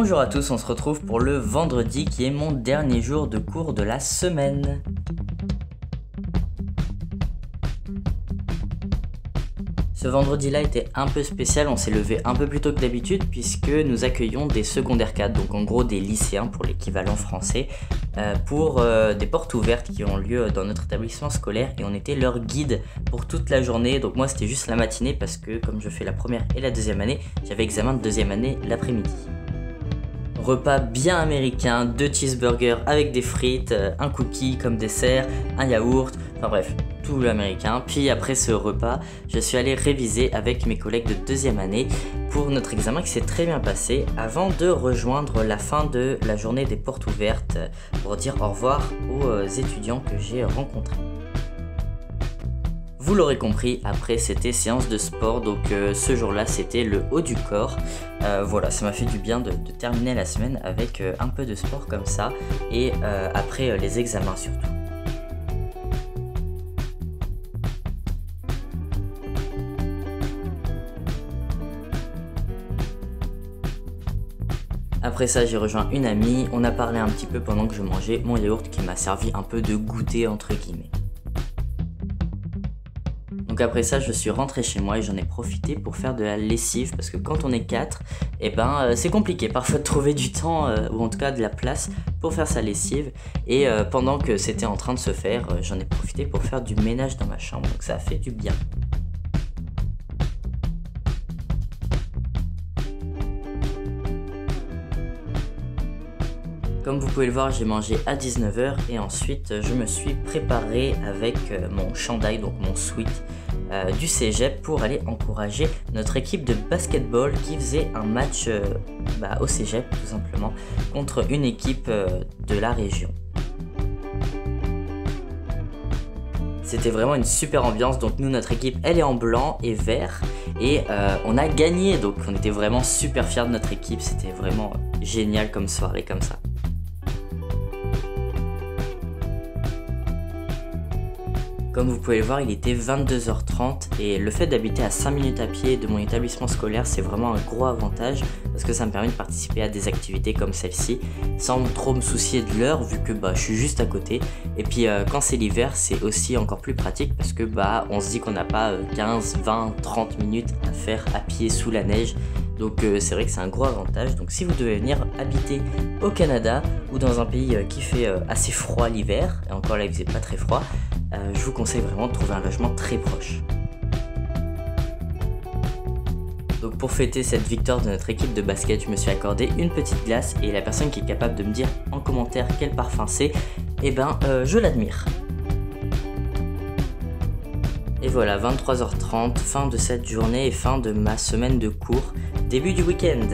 Bonjour à tous, on se retrouve pour le vendredi qui est mon dernier jour de cours de la semaine. Ce vendredi-là était un peu spécial, on s'est levé un peu plus tôt que d'habitude puisque nous accueillons des secondaires 4, donc en gros des lycéens pour l'équivalent français, pour des portes ouvertes qui ont lieu dans notre établissement scolaire et on était leur guide pour toute la journée. Donc moi c'était juste la matinée parce que comme je fais la première et la deuxième année, j'avais examen de deuxième année l'après-midi. Repas bien américain, 2 cheeseburgers avec des frites, un cookie comme dessert, un yaourt, enfin bref, tout l'américain. Puis après ce repas, je suis allé réviser avec mes collègues de deuxième année pour notre examen qui s'est très bien passé avant de rejoindre la fin de la journée des portes ouvertes pour dire au revoir aux étudiants que j'ai rencontrés. Vous l'aurez compris, après c'était séance de sport, donc ce jour-là c'était le haut du corps. Voilà, ça m'a fait du bien de terminer la semaine avec un peu de sport comme ça et après les examens surtout. Après ça, j'ai rejoint une amie, on a parlé un petit peu pendant que je mangeais mon yaourt qui m'a servi un peu de goûter entre guillemets. Donc après ça, je suis rentré chez moi et j'en ai profité pour faire de la lessive parce que quand on est 4, c'est compliqué parfois de trouver du temps ou en tout cas de la place pour faire sa lessive. Et pendant que c'était en train de se faire, j'en ai profité pour faire du ménage dans ma chambre, donc ça a fait du bien. Comme vous pouvez le voir, j'ai mangé à 19 h et ensuite je me suis préparé avec mon chandail, donc mon sweat du cégep pour aller encourager notre équipe de basketball qui faisait un match au cégep tout simplement contre une équipe de la région. C'était vraiment une super ambiance, donc nous notre équipe elle est en blanc et vert et on a gagné, donc on était vraiment super fiers de notre équipe, c'était vraiment génial comme soirée comme ça. Comme vous pouvez le voir, il était 22 h 30 et le fait d'habiter à 5 minutes à pied de mon établissement scolaire, c'est vraiment un gros avantage parce que ça me permet de participer à des activités comme celle-ci sans trop me soucier de l'heure vu que je suis juste à côté. Et puis quand c'est l'hiver, c'est aussi encore plus pratique parce que on se dit qu'on n'a pas 15, 20, 30 minutes à faire à pied sous la neige. Donc c'est vrai que c'est un gros avantage. Donc si vous devez venir habiter au Canada ou dans un pays qui fait assez froid l'hiver, et encore là il faisait pas très froid, je vous conseille vraiment de trouver un logement très proche. Donc pour fêter cette victoire de notre équipe de basket, je me suis accordé une petite glace et la personne qui est capable de me dire en commentaire quel parfum c'est, je l'admire. Et voilà, 23 h 30, fin de cette journée et fin de ma semaine de cours, début du week-end.